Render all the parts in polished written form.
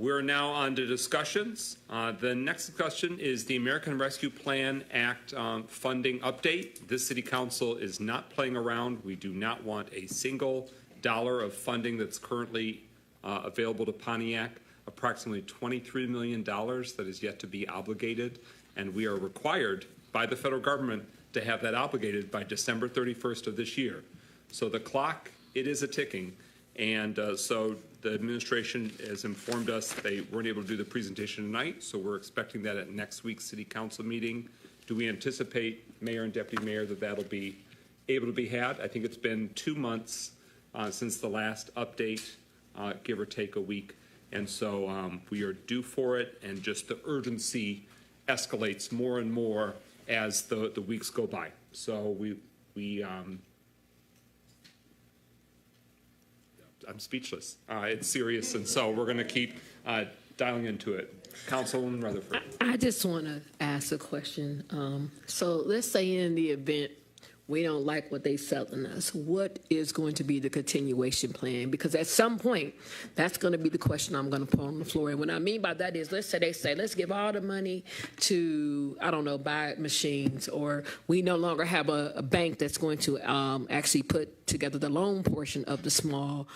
We're now on to discussions. The next discussion is the American Rescue Plan Act funding update. This City Council is not playing around. We do not want a single dollar of funding that's currently available to Pontiac. Approximately $23 million that is yet to be obligated, and we are required by the federal government to have that obligated by December 31st of this year. So the clock, it is a ticking, and so the administration has informed us they weren't able to do the presentation tonight, so we're expecting that at next week's City Council meeting. Do we anticipate, Mayor and Deputy Mayor, that that'll be able to be had? I think it's been 2 months since the last update, give or take a week, and so we are due for it, and just the urgency escalates more and more as the weeks go by. So I'm speechless. It's serious, and so we're going to keep dialing into it. Councilwoman Rutherford. I just want to ask a question. So let's say in the event we don't like what they're selling us, what is going to be the continuation plan? Because at some point, that's going to be the question I'm going to put on the floor. And what I mean by that is, let's say they say, let's give all the money to, I don't know, buy machines, or we no longer have a bank that's going to actually put together the loan portion of the small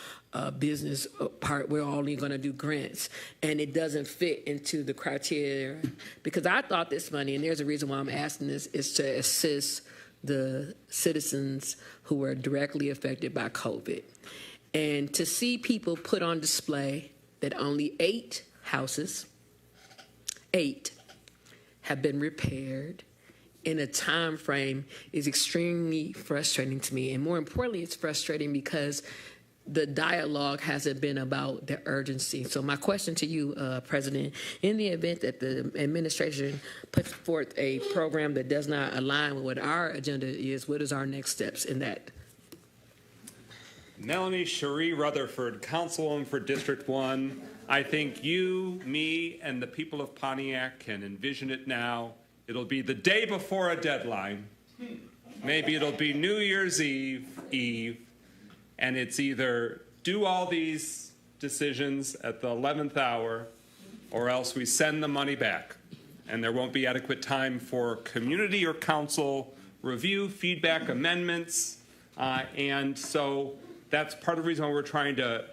business part. We're only going to do grants, and it doesn't fit into the criteria. Because I thought this money, and there's a reason why I'm asking this, is to assist the citizens who were directly affected by COVID. And to see people put on display that only 8 houses, 8, have been repaired in a time frame is extremely frustrating to me. And more importantly, it's frustrating because the dialogue hasn't been about the urgency. So my question to you, President, in the event that the administration puts forth a program that does not align with what our agenda is, what is our next steps in that? Melanie Cherie Rutherford, Councilwoman for District 1. I think you, me, and the people of Pontiac can envision it now. It'll be the day before a deadline. Maybe it'll be New Year's Eve. And it's either do all these decisions at the 11th hour, or else we send the money back. And there won't be adequate time for community or council review, feedback, amendments. And so that's part of the reason why we're trying to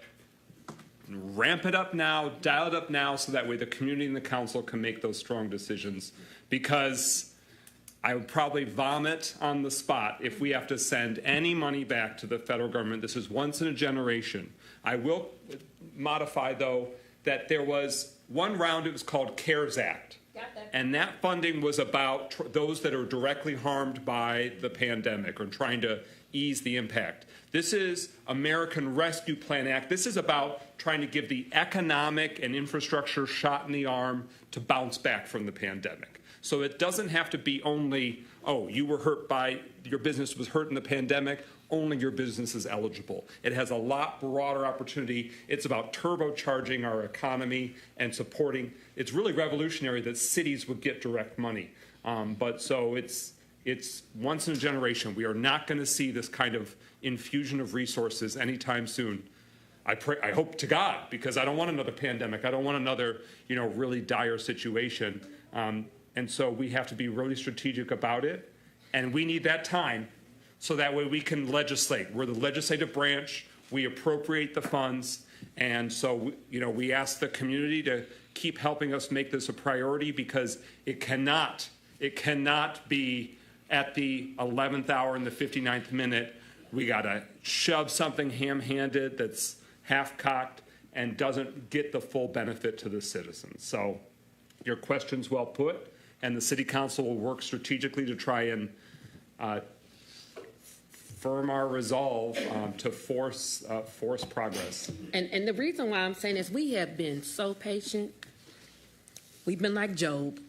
ramp it up now, dial it up now, so that way the community and the council can make those strong decisions. Because I would probably vomit on the spot if we have to send any money back to the federal government. This is once in a generation. I will modify, though, that there was one round, it was called CARES Act. And that funding was about those that are directly harmed by the pandemic or trying to ease the impact. This is American Rescue Plan Act. This is about trying to give the economic and infrastructure shot in the arm to bounce back from the pandemic. So it doesn't have to be only, oh, you were hurt by, your business was hurt in the pandemic, only your business is eligible. It has a lot broader opportunity. It's about turbocharging our economy and supporting. It's really revolutionary that cities would get direct money. But so it's once in a generation. We are not going to see this kind of infusion of resources anytime soon. I hope to God, because I don't want another pandemic. I don't want another, really dire situation. And so we have to be really strategic about it, and we need that time so that way we can legislate. We're the legislative branch. We appropriate the funds, and so we ask the community to keep helping us make this a priority, because it cannot be at the 11th hour and the 59th minute. We got to shove something ham-handed that's half-cocked and doesn't get the full benefit to the citizens. So your question's well put. And the City Council will work strategically to try and firm our resolve to force progress. And the reason why I'm saying is we have been so patient. We've been like Job.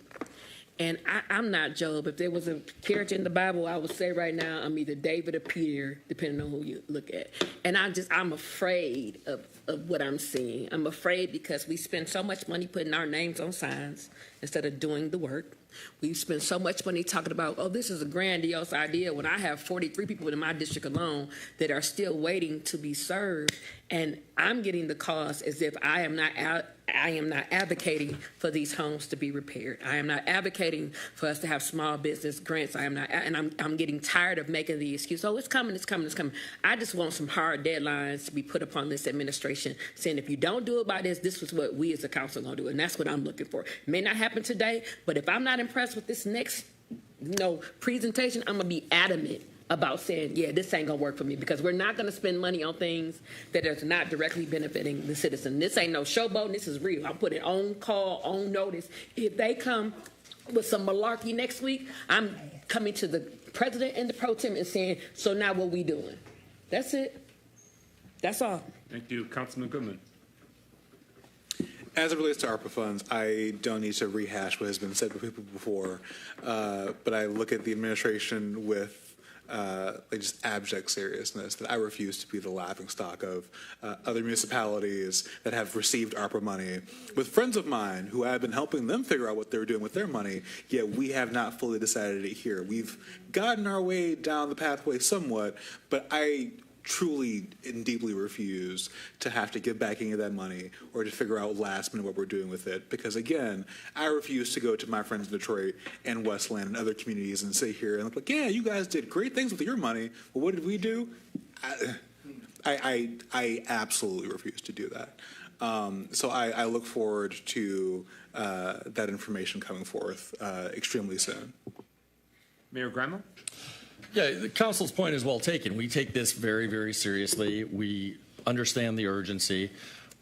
And I'm not Job. If there was a character in the Bible, I would say right now I'm either David or Peter, depending on who you look at. And I'm afraid of what I'm seeing. I'm afraid because we spend so much money putting our names on signs instead of doing the work. We spend so much money talking about, oh, this is a grandiose idea, when I have 43 people in my district alone that are still waiting to be served. And I'm getting the calls as if I am not I am not advocating for these homes to be repaired. I am not advocating for us to have small business grants. I am not, and I'm getting tired of making the excuse, oh, it's coming, it's coming, it's coming. I just want some hard deadlines to be put upon this administration saying if you don't do it by this is what we as a council are going to do, and that's what I'm looking for. It may not happen today, but if I'm not impressed with this next presentation, I'm going to be adamant about saying, yeah, this ain't gonna work for me, because we're not gonna spend money on things that is not directly benefiting the citizen. This ain't no showboat, this is real. I'm putting on call, on notice. If they come with some malarkey next week, I'm coming to the president and the pro tem and saying, so now what we doing? That's it. That's all. Thank you. Councilman Goodman. As it relates to ARPA funds, I don't need to rehash what has been said by people before, but I look at the administration with just abject seriousness that I refuse to be the laughingstock of other municipalities that have received ARPA money with friends of mine who have been helping them figure out what they're doing with their money, yet we have not fully decided it here. We've gotten our way down the pathway somewhat, but I truly and deeply refuse to have to give back any of that money or to figure out last minute what we're doing with it. Because again, I refuse to go to my friends in Detroit and Westland and other communities and sit here and look like, yeah, you guys did great things with your money. Well, what did we do? I absolutely refuse to do that. So I look forward to that information coming forth extremely soon. Mayor Grimo? Yeah, the council's point is well taken. We take this very, very seriously. We understand the urgency.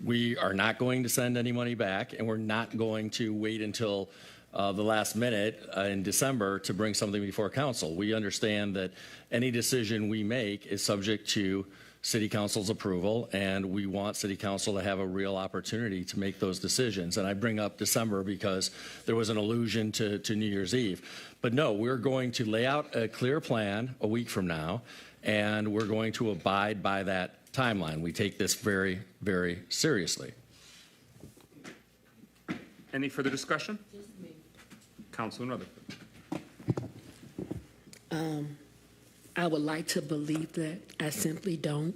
We are not going to send any money back, and we're not going to wait until the last minute in December to bring something before council. We understand that any decision we make is subject to City Council's approval, and we want City Council to have a real opportunity to make those decisions. And I bring up December because there was an allusion to New Year's Eve. But no, we're going to lay out a clear plan a week from now, and we're going to abide by that timeline. We take this very, very seriously. Any further discussion? Councilman Rutherford. I would like to believe that. I simply don't.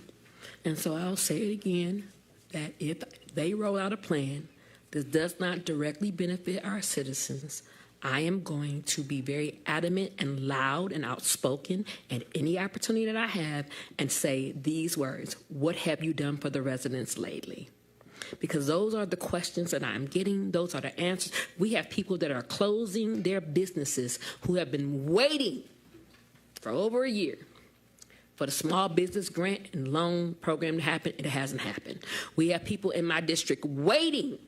And so I'll say it again, that if they roll out a plan that does not directly benefit our citizens, I am going to be very adamant and loud and outspoken at any opportunity that I have and say these words: what have you done for the residents lately? Because those are the questions that I'm getting. Those are the answers. We have people that are closing their businesses who have been waiting for over a year for the small business grant and loan program to happen. It hasn't happened. We have people in my district waiting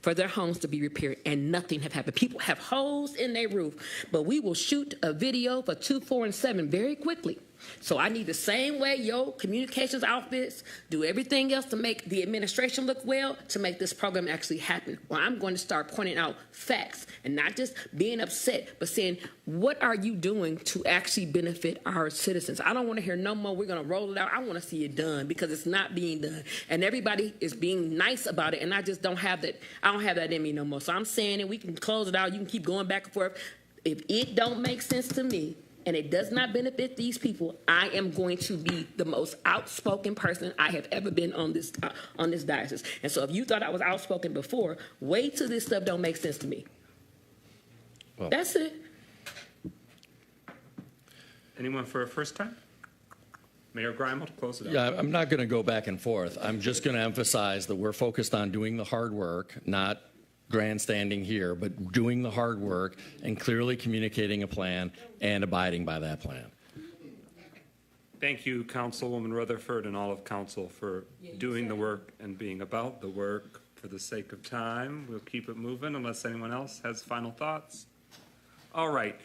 for their homes to be repaired, and nothing have happened. People have holes in their roof, but we will shoot a video for 2, 4, and 7 very quickly. So I need the same way your communications outfits do everything else to make the administration look well, to make this program actually happen. Well, I'm going to start pointing out facts and not just being upset, but saying, what are you doing to actually benefit our citizens? I don't want to hear no more, we're going to roll it out. I want to see it done, because it's not being done. And everybody is being nice about it, and I just don't have that. I don't have that in me no more. So I'm saying it, we can close it out. You can keep going back and forth. If it don't make sense to me, and it does not benefit these people, I am going to be the most outspoken person I have ever been on this diocese. And so if you thought I was outspoken before, wait till this stuff don't make sense to me. Well, that's it. Anyone for a first time? Mayor Grimo to close it out. Yeah, I'm not going to go back and forth. I'm just going to emphasize that we're focused on doing the hard work, not grandstanding here, but doing the hard work and clearly communicating a plan and abiding by that plan. Thank you, Councilwoman Rutherford, and all of council for doing the work and being about the work. For the sake of time, we'll keep it moving unless anyone else has final thoughts. All right.